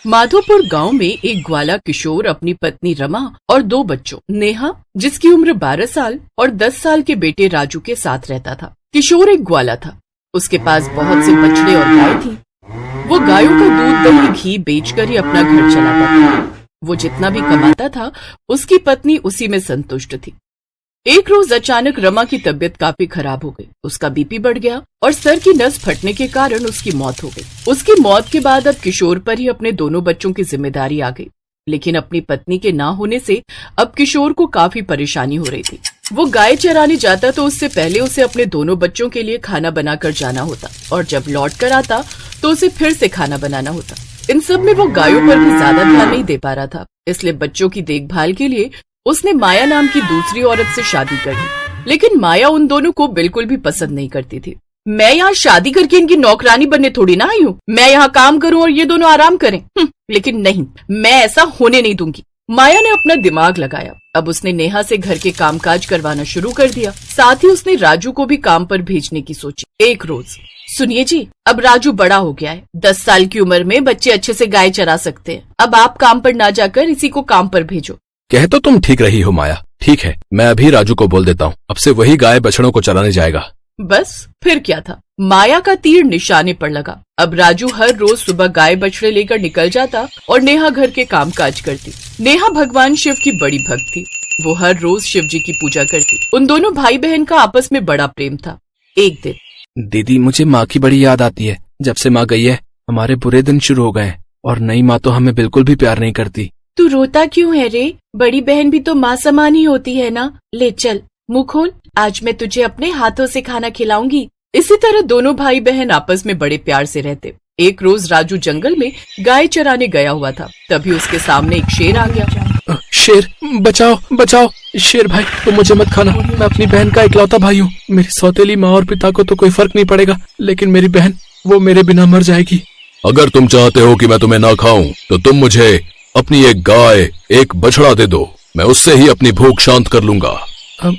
माधोपुर गांव में एक ग्वाला किशोर अपनी पत्नी रमा और 2 बच्चों नेहा जिसकी उम्र 12 साल और 10 साल के बेटे राजू के साथ रहता था। किशोर एक ग्वाला था। उसके पास बहुत से बछड़े और गाय थी। वो गायों का दूध, दही, घी बेचकर ही अपना घर चलाता था। वो जितना भी कमाता था उसकी पत्नी उसी में संतुष्ट थी। एक रोज अचानक रमा की तबीयत काफी खराब हो गई। उसका बीपी बढ़ गया और सर की नस फटने के कारण उसकी मौत हो गई। उसकी मौत के बाद अब किशोर पर ही अपने दोनों बच्चों की जिम्मेदारी आ गई। लेकिन अपनी पत्नी के ना होने से अब किशोर को काफी परेशानी हो रही थी। वो गाय चराने जाता तो उससे पहले उसे अपने दोनों बच्चों के लिए खाना बनाकर जाना होता और जब लौट कर आता तो उसे फिर से खाना बनाना होता। इन सब में वो गायों पर भी ज्यादा ध्यान नहीं दे पा रहा था। इसलिए बच्चों की देखभाल के लिए उसने माया नाम की दूसरी औरत से शादी कर ली। लेकिन माया उन दोनों को बिल्कुल भी पसंद नहीं करती थी। मैं यहाँ शादी करके इनकी नौकरानी बनने थोड़ी ना आई हूँ। मैं यहाँ काम करूँ और ये दोनों आराम करें। लेकिन नहीं, मैं ऐसा होने नहीं दूंगी। माया ने अपना दिमाग लगाया। अब उसने नेहा से घर के कामकाज करवाना शुरू कर दिया। साथ ही उसने राजू को भी काम पर भेजने की सोची। एक रोज, सुनिए जी, अब राजू बड़ा हो गया है। 10 साल की उम्र में बच्चे अच्छे से गाय चरा सकते हैं। अब आप काम पर ना जाकर इसी को काम पर भेजो। कह तो तुम ठीक रही हो माया। ठीक है, मैं अभी राजू को बोल देता हूँ। अब से वही गाय बछड़ों को चराने जाएगा। बस फिर क्या था, माया का तीर निशाने पर लगा। अब राजू हर रोज सुबह गाय बछड़े लेकर निकल जाता और नेहा घर के कामकाज करती। नेहा भगवान शिव की बड़ी भक्त थी। वो हर रोज शिव जी की पूजा करती। उन दोनों भाई बहन का आपस में बड़ा प्रेम था। एक दिन, दीदी, मुझे माँ की बड़ी याद आती है। जब से माँ गई है हमारे बुरे दिन शुरू हो गए और नई माँ तो हमें बिल्कुल भी प्यार नहीं करती। तू रोता क्यों है रे? बड़ी बहन भी तो माँ समान ही होती है ना। ले चल, मुंह खोल, आज मैं तुझे अपने हाथों से खाना खिलाऊंगी। इसी तरह दोनों भाई बहन आपस में बड़े प्यार से रहते। एक रोज राजू जंगल में गाय चराने गया हुआ था। तभी उसके सामने एक शेर आ गया। शेर, बचाओ बचाओ। शेर भाई, तुम मुझे मत खाना। मैं अपनी बहन का इकलौता भाई हूँ। मेरी सौतेली माँ और पिता को तो कोई फर्क नहीं पड़ेगा, लेकिन मेरी बहन, वो मेरे बिना मर जाएगी। अगर तुम चाहते हो कि मैं तुम्हें ना खाऊं, तो तुम मुझे अपनी एक गाय, एक बछड़ा दे दो। मैं उससे ही अपनी भूख शांत कर लूंगा।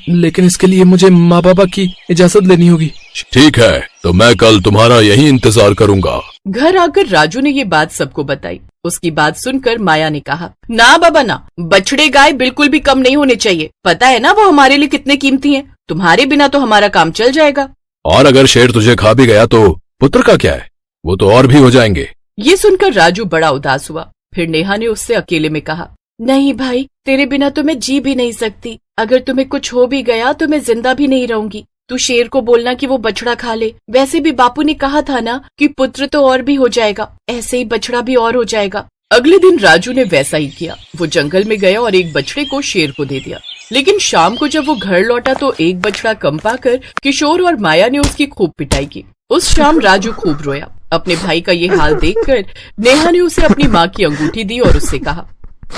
लेकिन इसके लिए मुझे माँ बाबा की इजाजत लेनी होगी। ठीक है, तो मैं कल तुम्हारा यही इंतजार करूंगा। घर आकर राजू ने ये बात सबको बताई। उसकी बात सुनकर माया ने कहा, ना बाबा ना, बछड़े गाय बिल्कुल भी कम नहीं होने चाहिए। पता है ना वो हमारे लिए कितने कीमती हैं। तुम्हारे बिना तो हमारा काम चल जाएगा। और अगर शेर तुझे खा भी गया तो पुत्र का क्या है? वो तो और भी हो जाएंगे। ये सुनकर राजू बड़ा उदास हुआ। फिर नेहा ने उससे अकेले में कहा, नहीं भाई, तेरे बिना तो मैं जी भी नहीं सकती। अगर तुम्हें कुछ हो भी गया तो मैं जिंदा भी नहीं रहूंगी। तू शेर को बोलना कि वो बछड़ा खा ले। वैसे भी बापू ने कहा था ना कि पुत्र तो और भी हो जाएगा, ऐसे ही बछड़ा भी और हो जाएगा। अगले दिन राजू ने वैसा ही किया। वो जंगल में गया और एक बछड़े को शेर को दे दिया। लेकिन शाम को जब वो घर लौटा तो एक बछड़ा कम पाकर किशोर और माया ने उसकी खूब पिटाई की। उस शाम राजू खूब रोया। अपने भाई का ये हाल देखकर नेहा ने उसे अपनी माँ की अंगूठी दी और उससे कहा,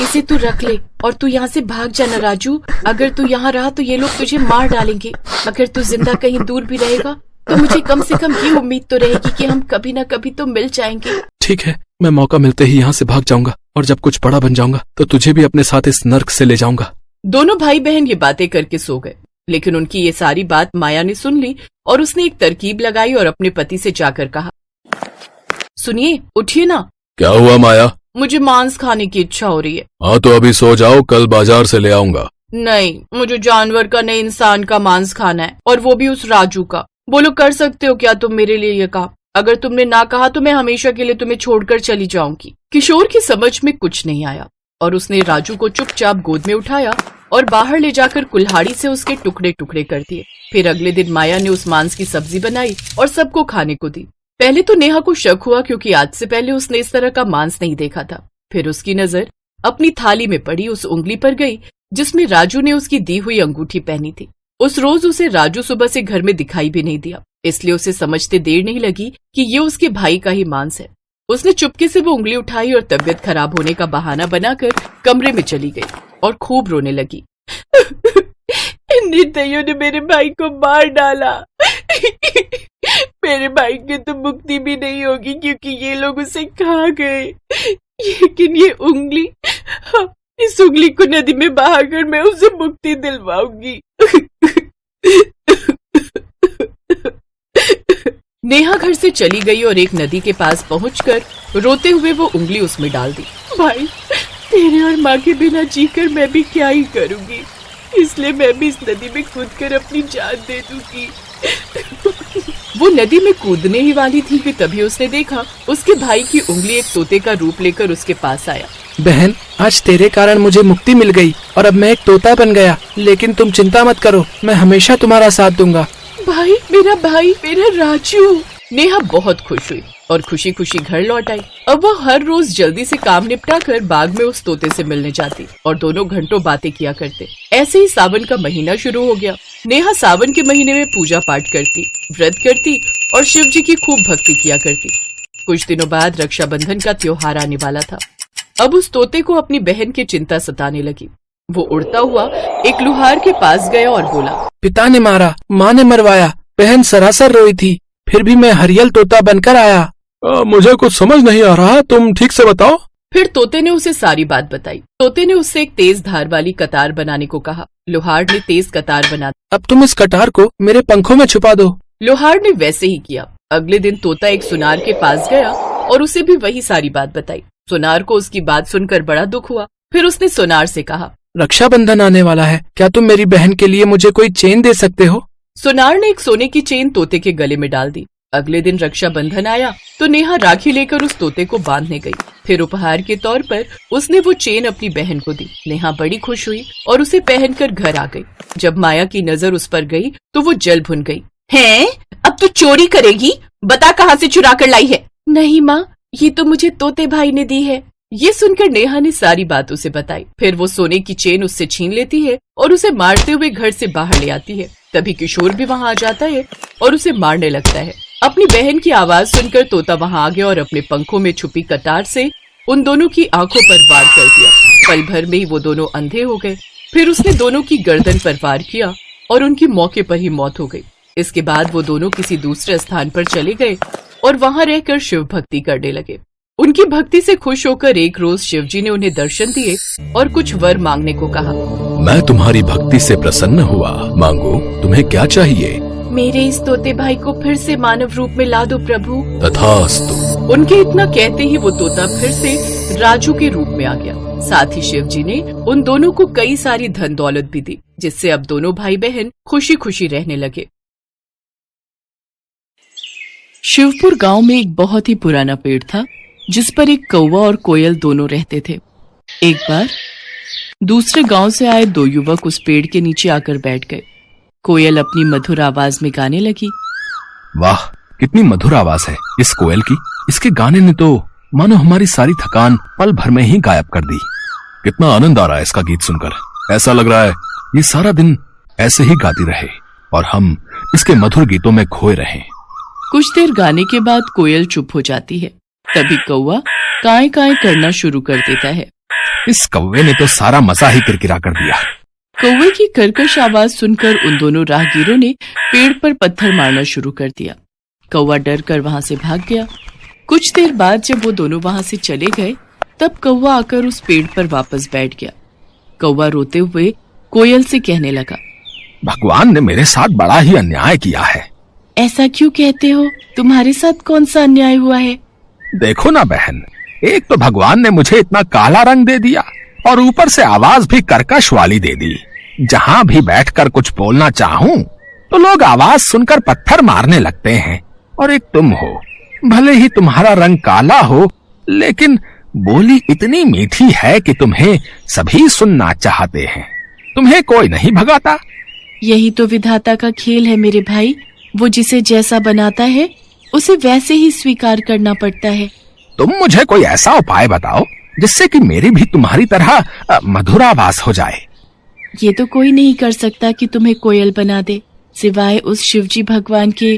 इसे तू रख ले और तू यहाँ से भाग जाना राजू। अगर तू यहाँ रहा तो ये लोग तुझे मार डालेंगे। अगर तू जिंदा कहीं दूर भी रहेगा तो मुझे कम से कम ये उम्मीद तो रहेगी कि हम कभी न कभी तो मिल जाएंगे। ठीक है, मैं मौका मिलते ही यहाँ से भाग जाऊंगा और जब कुछ बड़ा बन जाऊंगा तो तुझे भी अपने साथ इस नर्क से ले जाऊंगा। दोनों भाई बहन ये बातें करके सो गए। लेकिन उनकी ये सारी बात माया ने सुन ली और उसने एक तरकीब लगाई और अपने पति से जाकर कहा, सुनिए, उठिए ना। क्या हुआ माया? मुझे मांस खाने की इच्छा हो रही है। हाँ तो अभी सो जाओ, कल बाजार से ले आऊंगा। नहीं, मुझे जानवर का नहीं, इंसान का मांस खाना है, और वो भी उस राजू का। बोलो, कर सकते हो क्या तुम मेरे लिए ये काम? अगर तुमने ना कहा तो मैं हमेशा के लिए तुम्हें छोड़कर चली जाऊंगी। किशोर की समझ में कुछ नहीं आया और उसने राजू को चुपचाप गोद में उठाया और बाहर ले जाकर कुल्हाड़ी से उसके टुकड़े टुकड़े कर दिए। फिर अगले दिन माया ने उस मांस की सब्जी बनाई और सबको खाने को दी। पहले तो नेहा को शक हुआ क्योंकि आज से पहले उसने इस तरह का मांस नहीं देखा था। फिर उसकी नजर अपनी थाली में पड़ी उस उंगली पर गई जिसमें राजू ने उसकी दी हुई अंगूठी पहनी थी। उस रोज उसे राजू सुबह से घर में दिखाई भी नहीं दिया, इसलिए उसे समझते देर नहीं लगी कि ये उसके भाई का ही मांस है। उसने चुपके से वो उंगली उठाई और तबीयत खराब होने का बहाना बनाकर कमरे में चली गई और खूब रोने लगी। इन निर्दयियों ने मेरे भाई को मार डाला। मेरे भाई की तो मुक्ति भी नहीं होगी क्योंकि ये लोग उसे खा गए। लेकिन ये उंगली, इस उंगली को नदी में बहाकर मैं उसे मुक्ति दिलवाऊंगी। नेहा घर से चली गई और एक नदी के पास पहुंचकर रोते हुए वो उंगली उसमें डाल दी। भाई, तेरे और माँ के बिना जीकर मैं भी क्या ही करूंगी, इसलिए मैं भी इस नदी में कूदकर अपनी जान दे दूंगी। वो नदी में कूदने ही वाली थी कि तभी उसने देखा उसके भाई की उंगली एक तोते का रूप लेकर उसके पास आया। बहन, आज तेरे कारण मुझे मुक्ति मिल गई और अब मैं एक तोता बन गया, लेकिन तुम चिंता मत करो, मैं हमेशा तुम्हारा साथ दूंगा। भाई, मेरा राजू। नेहा बहुत खुश हुई और खुशी खुशी घर लौट आई। अब वो हर रोज जल्दी से काम निपटा कर बाग में उस तोते से मिलने जाती और दोनों घंटों बातें किया करते। ऐसे ही सावन का महीना शुरू हो गया। नेहा सावन के महीने में पूजा पाठ करती, व्रत करती और शिव जी की खूब भक्ति किया करती। कुछ दिनों बाद रक्षाबंधन का त्योहार आने वाला था। अब उस तोते को अपनी बहन की चिंता सताने लगी। वो उड़ता हुआ एक लुहार के पास गया और बोला, पिता ने मारा, माँ ने मरवाया, बहन सरासर रोई थी, फिर भी मैं हरियल तोता बनकर आया। मुझे कुछ समझ नहीं आ रहा, तुम ठीक से बताओ। फिर तोते ने उसे सारी बात बताई। तोते ने उससे एक तेज धार वाली कतार बनाने को कहा। लोहार ने तेज कतार बना दी। अब तुम इस कटार को मेरे पंखों में छुपा दो। लोहार ने वैसे ही किया। अगले दिन तोता एक सुनार के पास गया और उसे भी वही सारी बात बताई। सुनार को उसकी बात सुनकर बड़ा दुख हुआ। फिर उसने सुनार से कहा, रक्षाबंधन आने वाला है, क्या तुम मेरी बहन के लिए मुझे कोई चेन दे सकते हो? सुनार ने एक सोने की चेन तोते के गले में डाल दी। अगले दिन रक्षाबंधन आया तो नेहा राखी लेकर उस तोते को बांधने गई। फिर उपहार के तौर पर उसने वो चेन अपनी बहन को दी। नेहा बड़ी खुश हुई और उसे पहनकर घर आ गई। जब माया की नजर उस पर गई तो वो जल भुन गई। हैं? अब तू चोरी करेगी? बता कहाँ से चुरा कर लाई है? नहीं माँ, ये तो मुझे तोते भाई ने दी है। ये सुनकर नेहा ने सारी बात उसे बताई। फिर वो सोने की चेन उससे छीन लेती है और उसे मारते हुए घर से बाहर ले आती है। तभी किशोर भी वहाँ आ जाता है और उसे मारने लगता है। अपनी बहन की आवाज सुनकर तोता वहाँ आ गया और अपने पंखों में छुपी कतार से उन दोनों की आंखों पर वार कर दिया। पल भर में ही वो दोनों अंधे हो गए। फिर उसने दोनों की गर्दन पर वार किया और उनकी मौके पर ही मौत हो गई। इसके बाद वो दोनों किसी दूसरे स्थान पर चले गए और वहाँ रहकर शिव भक्ति करने लगे। उनकी भक्ति से खुश होकर एक रोज शिवजी ने उन्हें दर्शन दिए और कुछ वर मांगने को कहा। मैं तुम्हारी भक्ति से प्रसन्न हुआ, मांगो, तुम्हें क्या चाहिए? मेरे इस तोते भाई को फिर से मानव रूप में ला दो प्रभु। तथास्तु। उनके इतना कहते ही वो तोता फिर से राजू के रूप में आ गया। साथ ही शिवजी ने उन दोनों को कई सारी धन दौलत भी दी, जिससे अब दोनों भाई बहन खुशी खुशी रहने लगे। शिवपुर गांव में एक बहुत ही पुराना पेड़ था, जिस पर एक कौवा और कोयल दोनों रहते थे। एक बार दूसरे गांव से आए दो युवक उस पेड़ के नीचे आकर बैठ गए। कोयल अपनी मधुर आवाज में गाने लगी। वाह, कितनी मधुर आवाज है इस कोयल की। इसके गाने ने तो मानो हमारी सारी थकान पल भर में ही गायब कर दी। कितना आनंद आ रहा है इसका गीत सुनकर। ऐसा लग रहा है ये सारा दिन ऐसे ही गाती रहे और हम इसके मधुर गीतों में खोए रहें। कुछ देर गाने के बाद कोयल चुप हो जाती है। तभी कौवा काए काए करना शुरू कर देता है। इस कौवे ने तो सारा मजा ही किरकिरा कर दिया। कौवे की कर्कश आवाज सुनकर उन दोनों राहगीरों ने पेड़ पर पत्थर मारना शुरू कर दिया। कौवा डर कर वहाँ से भाग गया। कुछ देर बाद जब वो दोनों वहाँ से चले गए, तब कौवा आकर उस पेड़ पर वापस बैठ गया। कौवा रोते हुए कोयल से कहने लगा, भगवान ने मेरे साथ बड़ा ही अन्याय किया है। ऐसा क्यों कहते हो? तुम्हारे साथ कौन सा अन्याय हुआ है? देखो ना बहन, एक तो भगवान ने मुझे इतना काला रंग दे दिया और ऊपर से आवाज भी कर्कश वाली दे दी। जहाँ भी बैठकर कुछ बोलना चाहूँ तो लोग आवाज सुनकर पत्थर मारने लगते हैं। और एक तुम हो, भले ही तुम्हारा रंग काला हो, लेकिन बोली इतनी मीठी है कि तुम्हें सभी सुनना चाहते हैं। तुम्हें कोई नहीं भगाता। यही तो विधाता का खेल है मेरे भाई। वो जिसे जैसा बनाता है उसे वैसे ही स्वीकार करना पड़ता है। तुम मुझे कोई ऐसा उपाय बताओ जिससे कि मेरी भी तुम्हारी तरह मधुर आवाज हो जाए। ये तो कोई नहीं कर सकता कि तुम्हें कोयल बना दे, सिवाय उस शिवजी भगवान के।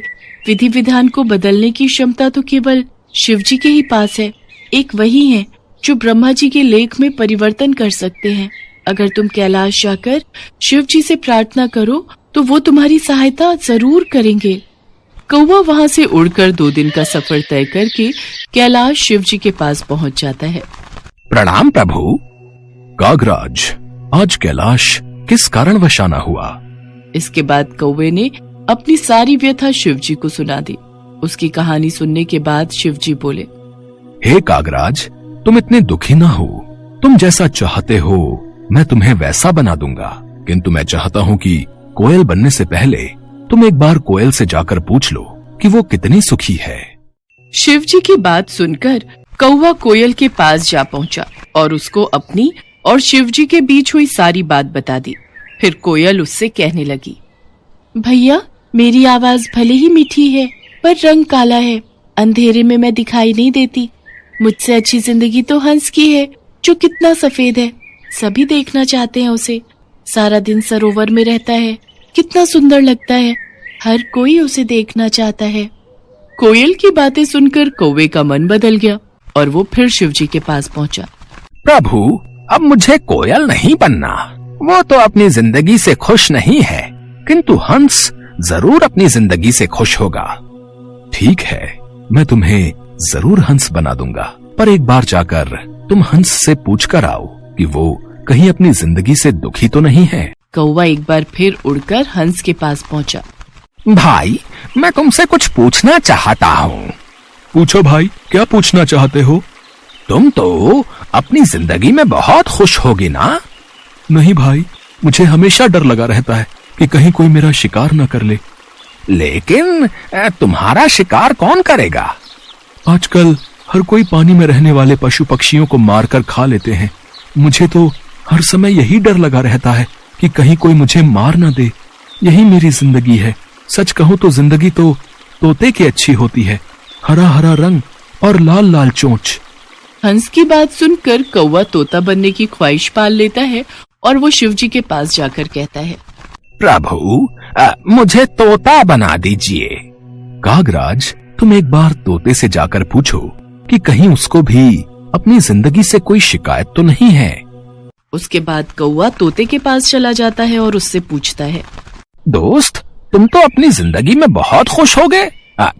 विधि विधान को बदलने की क्षमता तो केवल शिवजी के ही पास है। एक वही है जो ब्रह्मा जी के लेख में परिवर्तन कर सकते हैं। अगर तुम कैलाश जाकर शिवजी से प्रार्थना करो तो वो तुम्हारी सहायता जरूर करेंगे। कौवा वहाँ से उड़कर 2 दिन का सफर तय करके कैलाश शिवजी के पास पहुँच जाता है। प्रणाम प्रभु। कागराज, आज कैलाश किस कारणवश आना हुआ? इसके बाद कौवे ने अपनी सारी व्यथा शिवजी को सुना दी। उसकी कहानी सुनने के बाद शिवजी बोले, हे कागराज, तुम इतने दुखी ना हो। तुम जैसा चाहते हो मैं तुम्हें वैसा बना दूंगा, किंतु मैं चाहता हूँ कि कोयल बनने से पहले तुम एक बार कोयल से जाकर पूछ लो कि वो कितनी सुखी है। शिव जी की बात सुनकर कौवा कोयल के पास जा पहुंचा और उसको अपनी और शिव जी के बीच हुई सारी बात बता दी। फिर कोयल उससे कहने लगी, भैया, मेरी आवाज भले ही मीठी है पर रंग काला है। अंधेरे में मैं दिखाई नहीं देती। मुझसे अच्छी जिंदगी तो हंस की है, जो कितना सफेद है। सभी देखना चाहते हैं उसे। सारा दिन सरोवर में रहता है, कितना सुंदर लगता है। हर कोई उसे देखना चाहता है। कोयल की बातें सुनकर कौवे का मन बदल गया और वो फिर शिव जी के पास पहुंचा। प्रभु, अब मुझे कोयल नहीं बनना। वो तो अपनी जिंदगी से खुश नहीं है, किंतु हंस जरूर अपनी जिंदगी से खुश होगा। ठीक है, मैं तुम्हें जरूर हंस बना दूंगा, पर एक बार जाकर तुम हंस से पूछ कर आओ कि वो कहीं अपनी जिंदगी से दुखी तो नहीं है। कौवा एक बार फिर उड़कर हंस के पास पहुंचा। भाई, मैं तुमसे कुछ पूछना चाहता हूँ। पूछो भाई, क्या पूछना चाहते हो? तुम तो अपनी जिंदगी में बहुत खुश होगी ना? नहीं भाई, मुझे हमेशा डर लगा रहता है कि कहीं कोई मेरा शिकार न कर ले। लेकिन तुम्हारा शिकार कौन करेगा? आजकल हर कोई पानी में रहने वाले पशु पक्षियों को मारकर खा लेते हैं। मुझे तो हर समय यही डर लगा रहता है कि कहीं कोई मुझे मार न दे। यही मेरी जिंदगी है। सच कहूं तो जिंदगी तो तोते की अच्छी होती है, हरा हरा रंग और लाल लाल चोंच। हंस की बात सुनकर कौवा तोता बनने की ख्वाहिश पाल लेता है और वो शिव जी के पास जाकर कहता है, प्रभु, मुझे तोता बना दीजिए। कागराज, तुम एक बार तोते से जाकर पूछो कि कहीं उसको भी अपनी जिंदगी से कोई शिकायत तो नहीं है। उसके बाद कौवा तोते के पास चला जाता है और उससे पूछता है, दोस्त, तुम तो अपनी जिंदगी में बहुत खुश हो गए।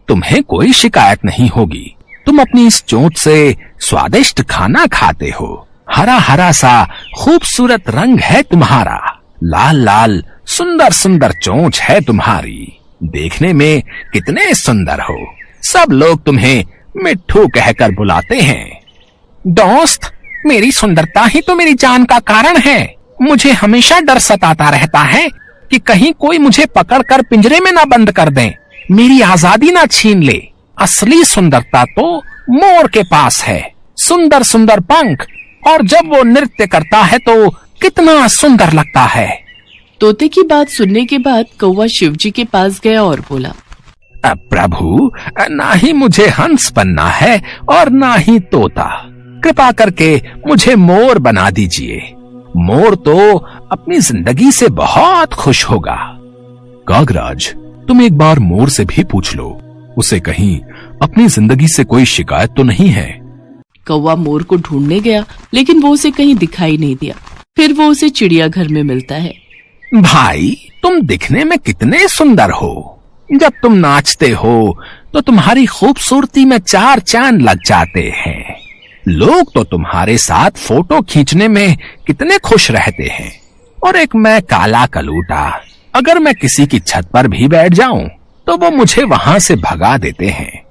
तुम्हें कोई शिकायत नहीं होगी। तुम अपनी इस चोंच से स्वादिष्ट खाना खाते हो। हरा हरा सा खूबसूरत रंग है तुम्हारा। लाल लाल सुंदर सुंदर चोंच है तुम्हारी। देखने में कितने सुंदर हो। सब लोग तुम्हें मिट्ठू कहकर बुलाते हैं। दोस्त, मेरी सुंदरता ही तो मेरी जान का कारण है। मुझे हमेशा डर सताता रहता है कि कहीं कोई मुझे पकड़कर पिंजरे में ना बंद कर दे, मेरी आजादी ना छीन ले। असली सुंदरता तो मोर के पास है। सुंदर सुंदर पंख, और जब वो नृत्य करता है तो कितना सुंदर लगता है। तोते की बात सुनने के बाद कौवा शिव जी के पास गया और बोला, प्रभु, ना ही मुझे हंस बनना है और ना ही तोता। कृपा करके मुझे मोर बना दीजिए। मोर तो अपनी जिंदगी से बहुत खुश होगा। कागराज, तुम एक बार मोर से भी पूछ लो, उसे कहीं अपनी जिंदगी से कोई शिकायत तो नहीं है। कौवा मोर को ढूंढने गया, लेकिन वो उसे कहीं दिखाई नहीं दिया। फिर वो उसे चिड़ियाघर में मिलता है। भाई, तुम दिखने में कितने सुंदर हो। जब तुम नाचते हो तो तुम्हारी खूबसूरती में चार चांद लग जाते हैं। लोग तो तुम्हारे साथ फोटो खींचने में कितने खुश रहते हैं। और एक मैं काला कलूटा, अगर मैं किसी की छत पर भी बैठ जाऊं तो वो मुझे वहां से भगा देते हैं।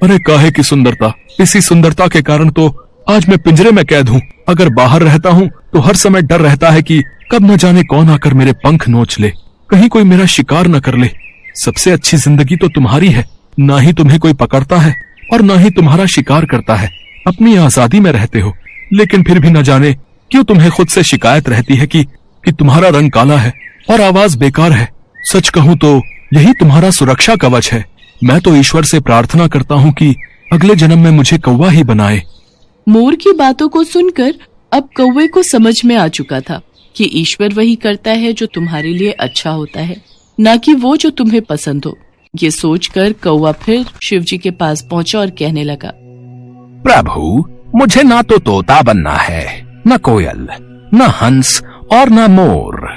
अरे काहे की सुंदरता, इसी सुंदरता के कारण तो आज मैं पिंजरे में कैद हूँ। अगर बाहर रहता हूँ तो हर समय डर रहता है कि कब न जाने कौन आकर मेरे पंख नोच ले, कहीं कोई मेरा शिकार न कर ले। सबसे अच्छी जिंदगी तो तुम्हारी है। ना ही तुम्हें कोई पकड़ता है और ना ही तुम्हारा शिकार करता है। अपनी आजादी में रहते हो, लेकिन फिर भी न जाने क्यों तुम्हें खुद से शिकायत रहती है कि तुम्हारा रंग काला है और आवाज बेकार है। सच कहूँ तो यही तुम्हारा सुरक्षा कवच है। मैं तो ईश्वर से प्रार्थना करता हूँ कि अगले जन्म में मुझे कौवा ही बनाए। मोर की बातों को सुनकर अब कौवे को समझ में आ चुका था कि ईश्वर वही करता है जो तुम्हारे लिए अच्छा होता है, ना कि वो जो तुम्हें पसंद हो। ये सोचकर कौवा फिर शिव जी के पास पहुंचा और कहने लगा, प्रभु, मुझे ना तो तोता बनना है, न कोयल, न हंस और न मोर।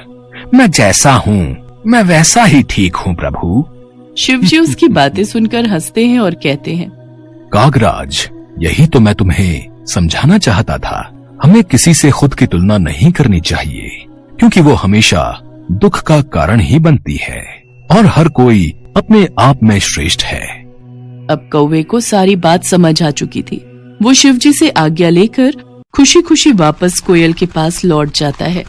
मैं जैसा हूँ मैं वैसा ही ठीक हूँ प्रभु। शिव जी उसकी बातें सुनकर हंसते हैं और कहते हैं, कागराज, यही तो मैं तुम्हें समझाना चाहता था। हमें किसी से खुद की तुलना नहीं करनी चाहिए, क्योंकि वो हमेशा दुख का कारण ही बनती है और हर कोई अपने आप में श्रेष्ठ है। अब कौवे को सारी बात समझ आ चुकी थी। वो शिवजी से आज्ञा लेकर खुशी खुशी वापस कोयल के पास लौट जाता है।